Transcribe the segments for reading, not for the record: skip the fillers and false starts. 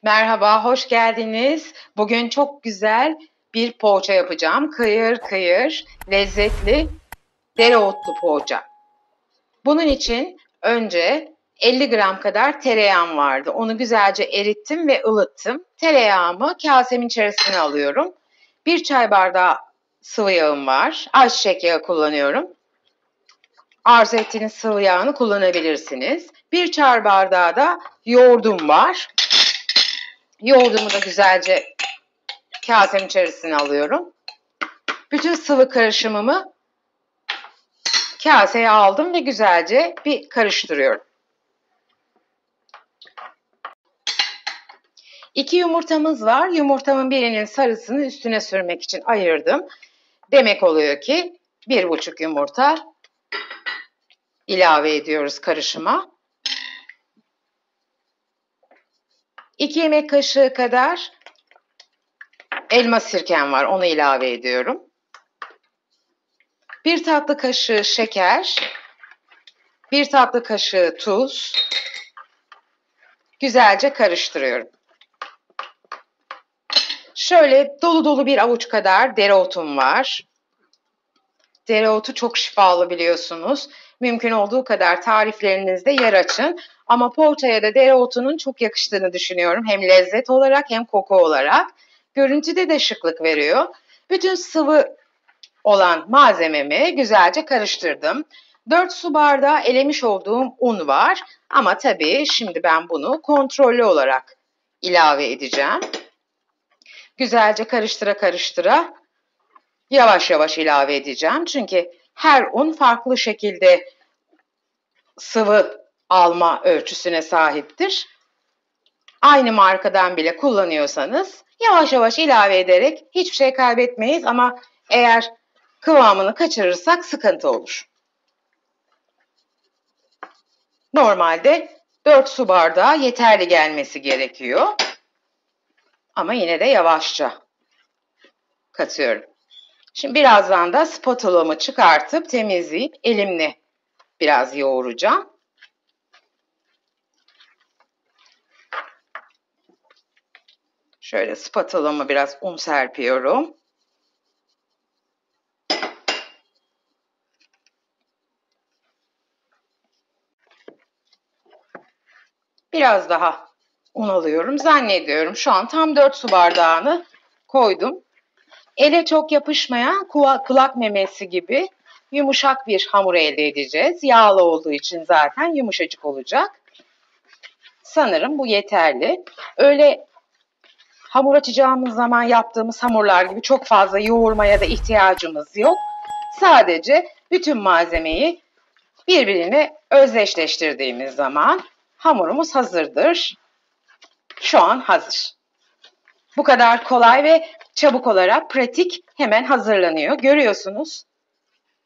Merhaba, hoş geldiniz. Bugün çok güzel bir poğaça yapacağım. Kıyır kıyır, lezzetli dereotlu poğaça. Bunun için önce 50 gram kadar tereyağım vardı. Onu güzelce erittim ve ılıttım. Tereyağımı kasemin içerisine alıyorum. 1 çay bardağı sıvı yağım var. Ayçiçek yağı kullanıyorum. Arzu ettiğiniz sıvı yağını kullanabilirsiniz. 1 çay bardağı da yoğurdum var. Yoğurdumu da güzelce kasemin içerisine alıyorum. Bütün sıvı karışımımı kaseye aldım ve güzelce bir karıştırıyorum. 2 yumurtamız var. Yumurtamın birinin sarısını üstüne sürmek için ayırdım. Demek oluyor ki 1,5 yumurta ilave ediyoruz karışıma. 2 yemek kaşığı kadar elma sirkem var. Onu ilave ediyorum. 1 tatlı kaşığı şeker, 1 tatlı kaşığı tuz. Güzelce karıştırıyorum. Şöyle dolu dolu bir avuç kadar dereotum var. Dereotu çok şifalı biliyorsunuz. Mümkün olduğu kadar tariflerinizde yer açın. Ama poğaçaya da dereotunun çok yakıştığını düşünüyorum. Hem lezzet olarak hem koku olarak. Görüntüde de şıklık veriyor. Bütün sıvı olan malzememi güzelce karıştırdım. 4 su bardağı elemiş olduğum un var. Ama tabii şimdi ben bunu kontrollü olarak ilave edeceğim. Güzelce karıştıra karıştıra yavaş yavaş ilave edeceğim. Çünkü her un farklı şekilde sıvı alma ölçüsüne sahiptir. Aynı markadan bile kullanıyorsanız yavaş yavaş ilave ederek hiçbir şey kaybetmeyiz ama eğer kıvamını kaçırırsak sıkıntı olur. Normalde 4 su bardağı yeterli gelmesi gerekiyor. Ama yine de yavaşça katıyorum. Şimdi birazdan da spatulamı çıkartıp temizleyip elimle biraz yoğuracağım. Şöyle spatulamı biraz un serpiyorum. Biraz daha un alıyorum. Zannediyorum şu an tam 4 su bardağını koydum. Ele çok yapışmayan kulak memesi gibi yumuşak bir hamur elde edeceğiz. Yağlı olduğu için zaten yumuşacık olacak. Sanırım bu yeterli. Öyle hamur açacağımız zaman yaptığımız hamurlar gibi çok fazla yoğurmaya da ihtiyacımız yok. Sadece bütün malzemeyi birbirine özdeşleştirdiğimiz zaman hamurumuz hazırdır. Şu an hazır. Bu kadar kolay ve çabuk olarak pratik hemen hazırlanıyor. Görüyorsunuz.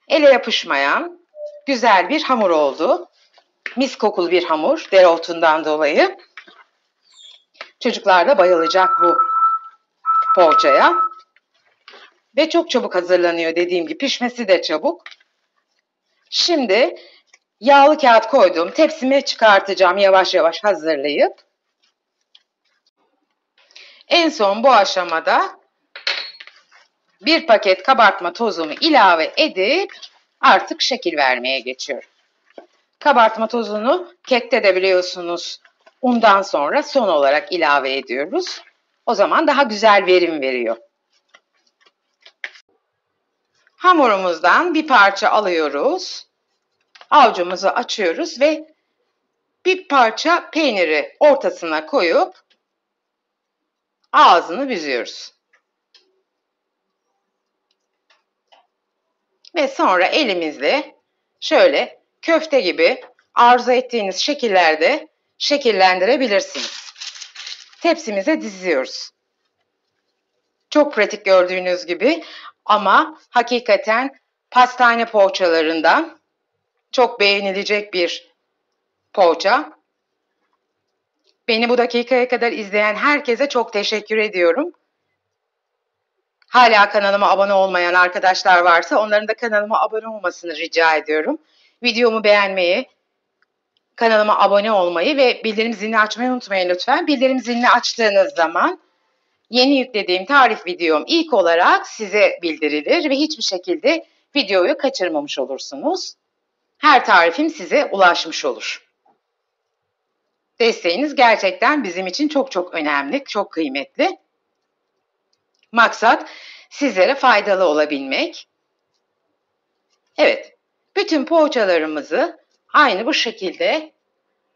Ele yapışmayan güzel bir hamur oldu. Mis kokulu bir hamur dereotundan dolayı. Çocuklar da bayılacak bu poğaçaya. Ve çok çabuk hazırlanıyor dediğim gibi. Pişmesi de çabuk. Şimdi yağlı kağıt koyduğum tepsime çıkartacağım yavaş yavaş hazırlayıp. En son bu aşamada bir paket kabartma tozumu ilave edip artık şekil vermeye geçiyorum. Kabartma tozunu kekte de biliyorsunuz undan sonra son olarak ilave ediyoruz. O zaman daha güzel verim veriyor. Hamurumuzdan bir parça alıyoruz. Avucumuzu açıyoruz ve bir parça peyniri ortasına koyup ağzını büzüyoruz. Ve sonra elimizle şöyle köfte gibi arzu ettiğiniz şekillerde şekillendirebilirsiniz. Tepsimize diziyoruz. Çok pratik gördüğünüz gibi ama hakikaten pastane poğaçalarından çok beğenilecek bir poğaça. Beni bu dakikaya kadar izleyen herkese çok teşekkür ediyorum. Hala kanalıma abone olmayan arkadaşlar varsa onların da kanalıma abone olmasını rica ediyorum. Videomu beğenmeyi, Kanalıma abone olmayı ve bildirim zilini açmayı unutmayın lütfen. Bildirim zilini açtığınız zaman yeni yüklediğim tarif videom ilk olarak size bildirilir ve hiçbir şekilde videoyu kaçırmamış olursunuz. Her tarifim size ulaşmış olur. Desteğiniz gerçekten bizim için çok çok önemli, çok kıymetli. Maksat sizlere faydalı olabilmek. Evet, bütün poğaçalarımızı aynı bu şekilde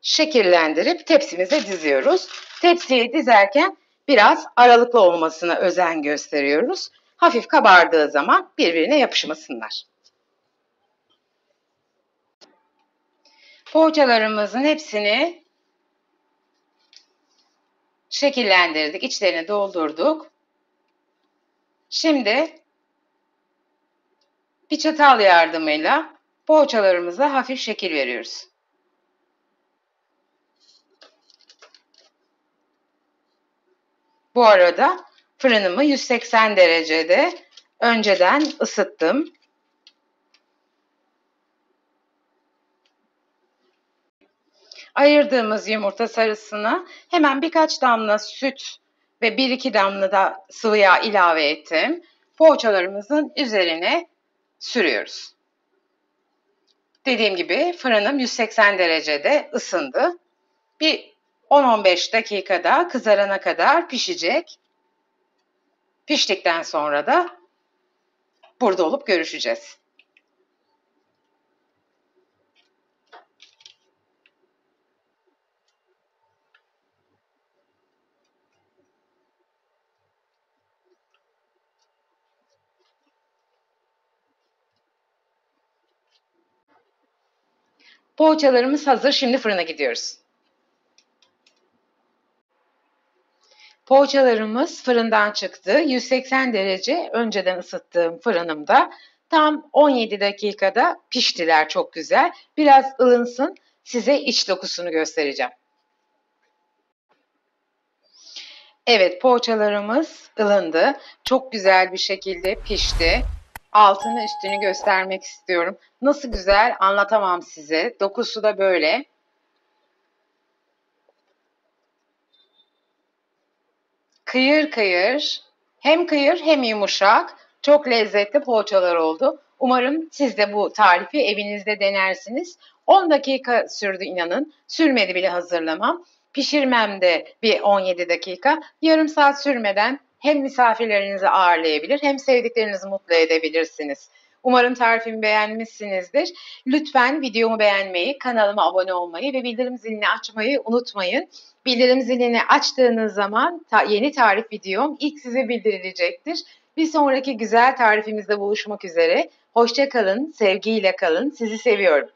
şekillendirip tepsimize diziyoruz. Tepsiyi dizerken biraz aralıklı olmasına özen gösteriyoruz. Hafif kabardığı zaman birbirine yapışmasınlar. Poğaçalarımızın hepsini şekillendirdik, içlerini doldurduk. Şimdi bir çatal yardımıyla poğaçalarımıza hafif şekil veriyoruz. Bu arada fırınımı 180 derecede önceden ısıttım. Ayırdığımız yumurta sarısına hemen birkaç damla süt ve 1-2 damla da sıvı yağ ilave ettim. Poğaçalarımızın üzerine sürüyoruz. Dediğim gibi fırınım 180 derecede ısındı. Bir 10-15 dakikada kızarana kadar pişecek. Piştikten sonra da burada olup görüşeceğiz. Poğaçalarımız hazır. Şimdi fırına gidiyoruz. Poğaçalarımız fırından çıktı. 180 derece önceden ısıttığım fırınımda tam 17 dakikada piştiler çok güzel. Biraz ılınsın, size iç dokusunu göstereceğim. Evet, poğaçalarımız ılındı. Çok güzel bir şekilde pişti. Altını üstünü göstermek istiyorum. Nasıl güzel anlatamam size. Dokusu da böyle. Kıyır kıyır, hem kıyır hem yumuşak, çok lezzetli poğaçalar oldu. Umarım siz de bu tarifi evinizde denersiniz. 10 dakika sürdü inanın, sürmedi bile hazırlamam. Pişirmem de bir 17 dakika. Yarım saat sürmeden hem misafirlerinizi ağırlayabilir hem sevdiklerinizi mutlu edebilirsiniz. Umarım tarifimi beğenmişsinizdir. Lütfen videomu beğenmeyi, kanalıma abone olmayı ve bildirim zilini açmayı unutmayın. Bildirim zilini açtığınız zaman yeni tarif videom ilk size bildirilecektir. Bir sonraki güzel tarifimizde buluşmak üzere. Hoşça kalın, sevgiyle kalın. Sizi seviyorum.